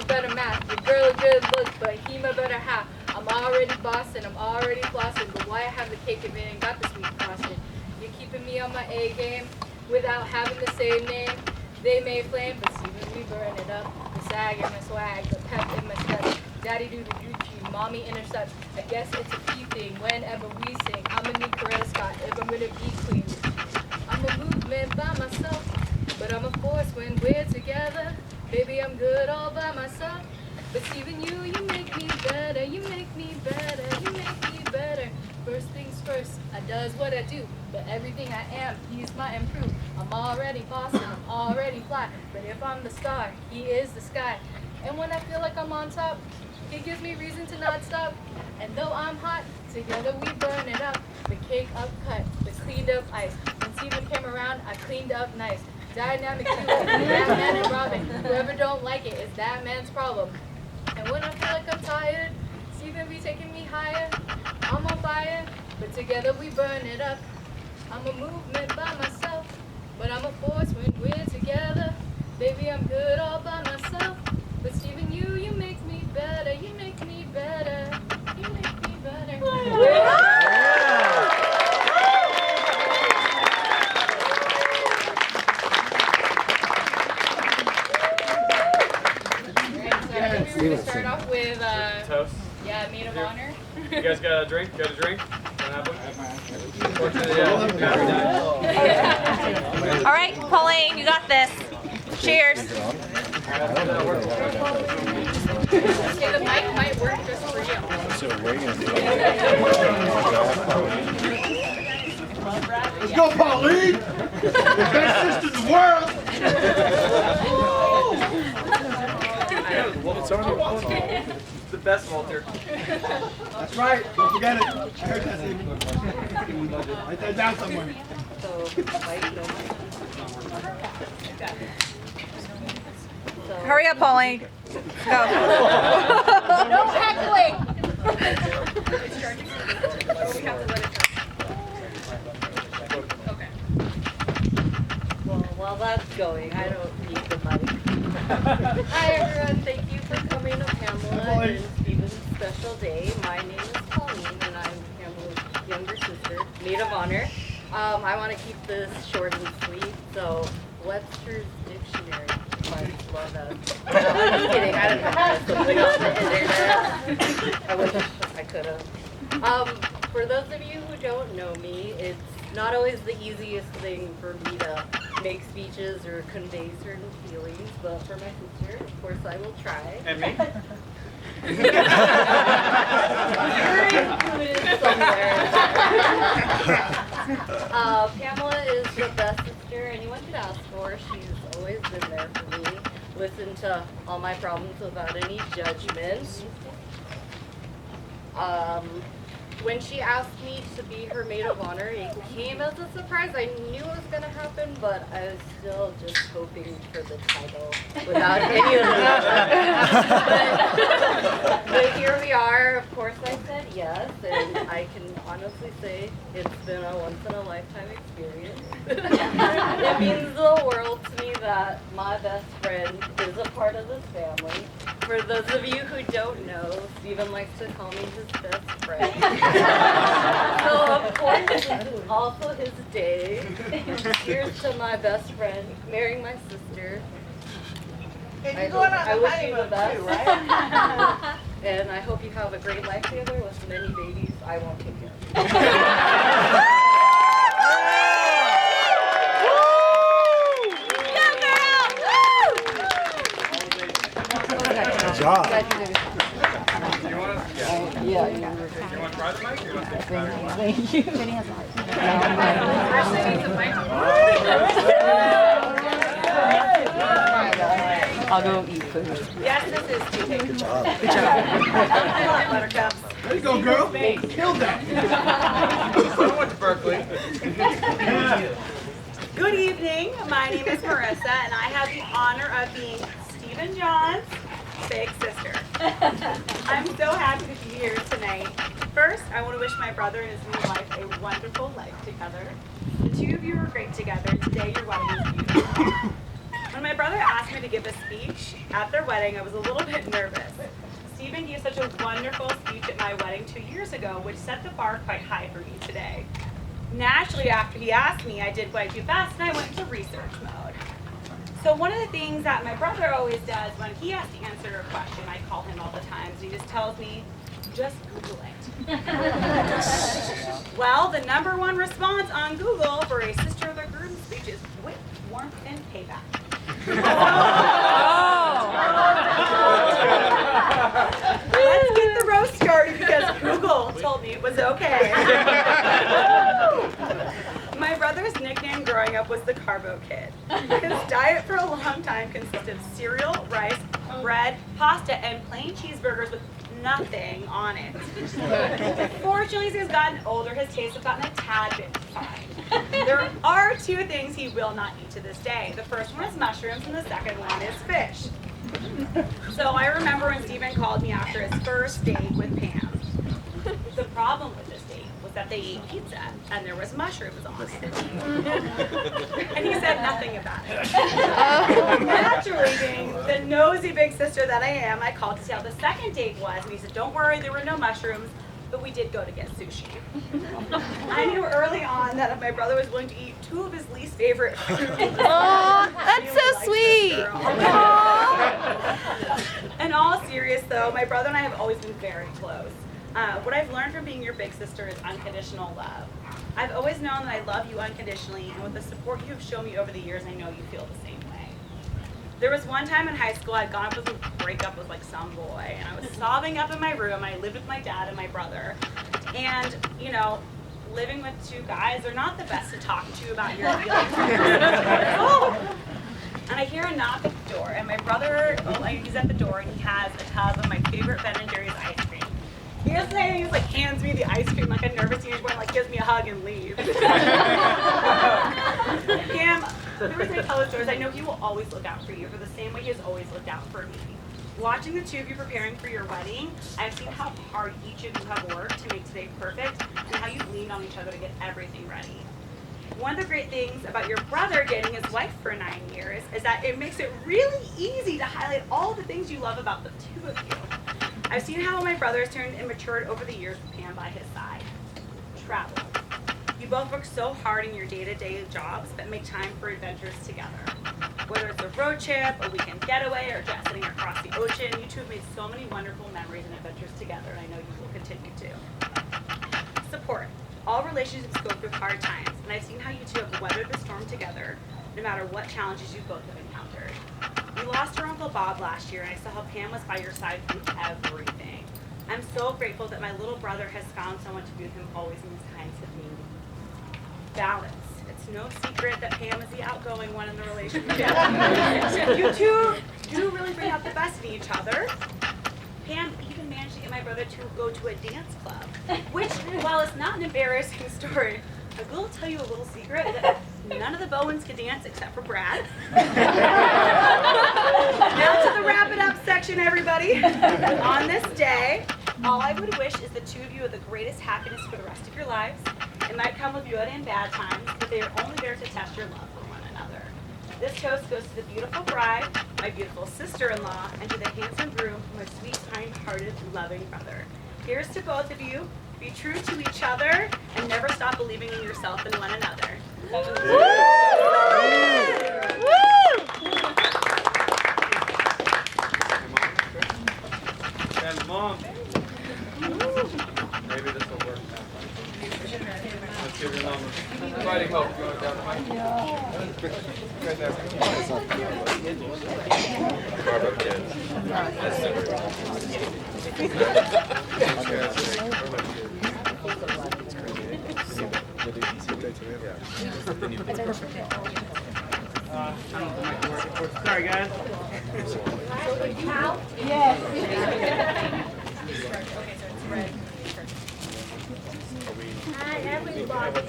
better math. Your girl a good look, but he my better half. I'm already bossing, I'm already flossing, but why I have the cake if it ain't got the sweet frosting? You're keeping me on my A game without having the same name. They may flame, but see when we burn it up. The sag in my swag, the pep in my step. Daddy do the Gucci, mommy intercepts. I guess it's a key thing whenever we sing. I'ma need Coretta Scott if I'm gonna be clean. I'm a movement by myself, but I'm a force when we're together. Baby, I'm good all by myself. But even you make me better. You make me better. You make me better. First things first, I does what I do. But everything I am, he's my improve. I'm already bossing, I'm already fly. But if I'm the star, he is the sky. And when I feel like I'm on top, he gives me reason to not stop. And though I'm hot, together we burn it up. The cake up cut, the cleaned up ice. When Steven came around, I cleaned up nice. Dynamic duo, Batman and Robin. Whoever don't like it is that man's problem. And when I feel like I'm tired, Steven be taking me higher. I'm on fire, but together we burn it up. I'm a movement by myself, but I'm a force when we're together. Baby, I'm good all by myself. But Steven, you make me better. You make me better. You make me better. We're going to start off with toast. Yeah, maid of honor. You guys got a drink? Got a drink? All right, Pauline, you got this. Cheers. Okay, the mic might work just for you. So we're Let's go, Pauline! The best sister in the world! The best Walter. That's right. Don't forget it. I heard that thing. Write that down somewhere. Hurry up, Pauline. Go. No heckling! Okay. Well, while that's going, I don't need the mic. Hi everyone, thank you for coming to Pamela and Stephen's special day. My name is Pauline and I'm Pamela's younger sister, maid of honor. I want to keep this short and sweet, so Webster's Dictionary. Love that. I'm just kidding, I don't know something on the internet. I wish I could have. For those of you who don't know me, it's not always the easiest thing for me to make speeches or convey certain feelings, but for my sister, of course, I will try. And me? You're included somewhere. Pamela is the best sister anyone could ask for. She's always been there for me. Listen to all my problems without any judgment. When she asked me to be her maid of honor, it came as a surprise. I knew it was going to happen, but I was still just hoping for the title without any of that. But here we are. Of course, I said yes, and I can honestly say it's been a once-in-a-lifetime experience. It means the world to me that my best friend is a part of this family. For those of you who don't know, Stephen likes to call me his best friend. So of course, this is also his day. Here's to my best friend marrying my sister. I wish you the best. Right? And I hope you have a great life together with many babies. I won't take care. Good job. You want to? Yeah. You want to try the mic? Or you want to try it? Actually, needs a mic. I'll go eat food. Yes, this is too. Good job. Buttercups. There you go, girl. Killed that. I went to Berkeley. Good evening. My name is Marissa, and I have the honor of being Stephen John's big sister. I'm so happy to be here tonight. First, I want to wish my brother and his new wife a wonderful life together. The two of you are great together. Today, your wedding is beautiful. When my brother asked me to give a speech at their wedding, I was a little bit nervous. Stephen gave such a wonderful speech at my wedding 2 years ago, which set the bar quite high for me today. Naturally, after he asked me, I did what I do best, and I went into research mode. So one of the things that my brother always does when he has to answer a question, I call him all the time, is he just tells me, just Google it. Well, the #1 response on Google for a Sister of the Groom speech is wit, warmth, and payback. Let's get the roast started because Google told me it was okay. My brother's nickname growing up was the Carbo Kid. His diet for a long time consisted of cereal, rice, bread, pasta, and plain cheeseburgers with nothing on it. Fortunately, as he's gotten older, his tastes have gotten a tad bit fine. There are 2 things he will not eat to this day. The first one is mushrooms, and the second one is fish. So I remember when Stephen called me after his first date with Pam. The problem with this date was that they ate pizza, and there was mushrooms on it. And he said nothing about it. Naturally, being the nosy big sister that I am, I called to see how the second date was, and he said, don't worry, there were no mushrooms, but we did go to get sushi. I knew early on that if my brother was willing to eat 2 of his least favorite foods, Oh, that's so sweet. In all serious though, my brother and I have always been very close. What I've learned from being your big sister is unconditional love. I've always known that I love you unconditionally, and with the support you have shown me over the years, I know you feel the same way. There was one time in high school I'd gone up with a breakup with like some boy, and I was sobbing up in my room. I lived with my dad and my brother, and you know, living with 2 guys, they're not the best to talk to about your feelings. And I hear a knock at the door, and my brother, he's at the door, and he has a tub of my favorite Ben & Jerry's ice cream. He just like hands me the ice cream like a nervous teenage boy, and like gives me a hug and leaves. Cam, the reason I tell this story is I know he will always look out for you for the same way he has always looked out for me. Watching the 2 of you preparing for your wedding, I've seen how hard each of you have worked to make today perfect, and how you've leaned on each other to get everything ready. One of the great things about your brother dating his wife for 9 years is that it makes it really easy to highlight all the things you love about the 2 of you. I've seen how my brother has turned and matured over the years with Pam by his side. Travel. You both work so hard in your day-to-day jobs, but make time for adventures together. Whether it's a road trip, a weekend getaway, or jet setting across the ocean, you 2 have made so many wonderful memories and adventures together, and I know you will continue to. Support. All relationships go through hard times, and I've seen how you 2 have weathered the storm together, no matter what challenges you both have encountered. You lost your Uncle Bob last year, and I saw how Pam was by your side through everything. I'm so grateful that my little brother has found someone to be with him always in his times of need. Balance. It's no secret that Pam is the outgoing one in the relationship. You 2 do really bring out the best in each other. Pam even managed to get my brother to go to a dance club, which, while it's not an embarrassing story, I will tell you a little secret that none of the Bowens could dance except for Brad. Now to the wrap it up section, everybody. On this day, all I would wish is the 2 of you have the greatest happiness for the rest of your lives. It might come with good and bad times, but they are only there to test your love for one another. This toast goes to the beautiful bride, my beautiful sister-in-law, and to the handsome groom, my sweet, kind-hearted, loving brother. Here's to both of you. Be true to each other and never stop believing in yourself and one another. Woo! And Mom. Maybe this will work now. Let's give your mom a fighting hope. You want to grab the mic? Right there. Carbo kids. Sorry, guys. Hi everybody,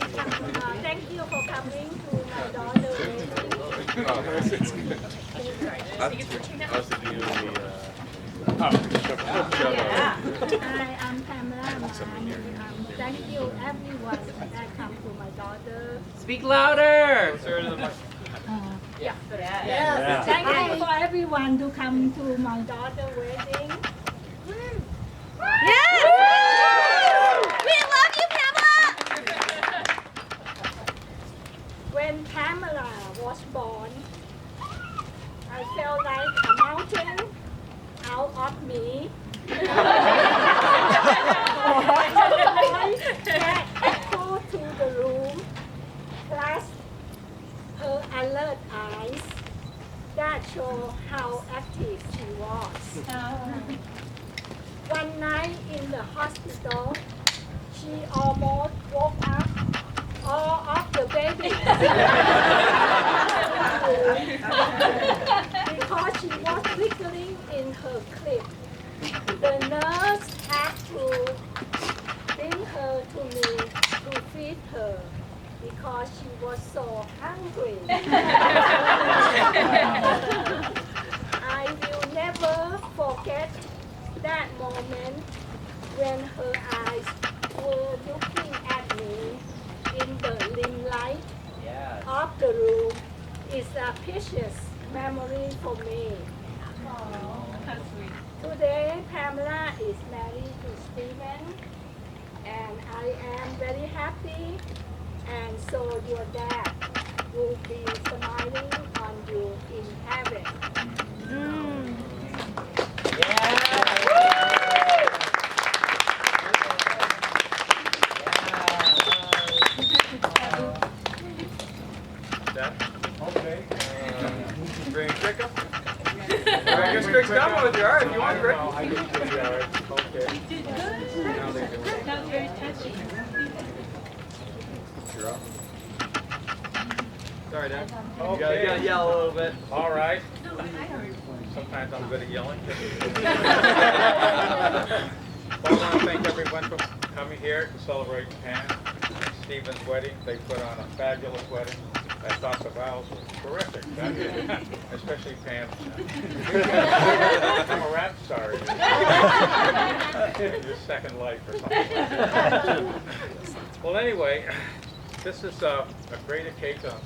thank you for coming to my daughter's wedding. Hi, I'm Pamela. Thank you everyone that come to my daughter. Speak louder! Yeah. Yes. Thank you for everyone to come to my daughter's wedding. Yes! We love you, Pamela! When Pamela was born, I felt like a mountain out of me. That echoed to the room, plus her alert eyes that show how active she was. One night in the hospital, she almost woke up all of the babies because she was wiggling in her crib. The nurse had to bring her to me to feed her because she was so hungry. I will never forget that moment when her eyes were looking at me in the dim light of the room. It's a precious memory for me. Today, Pamela is married to Stephen, and I am very happy, and so your dad will be smiling on you in heaven. Okay. Bring Crick up. I guess Crick's done with you. All right, if you want, Crick. I did pretty all right. Okay. You did good. That was very touchy. You're up. Sorry, Dad. Okay. You gotta yell a little bit. All right. Sometimes I'm good at yelling. Well, I want to thank everyone for coming here to celebrate Pam and Stephen's wedding. They put on a fabulous wedding. I thought the vows were terrific, especially Pam. I'm a rap star. Your second life or something like that. Well, anyway, this is a great occasion.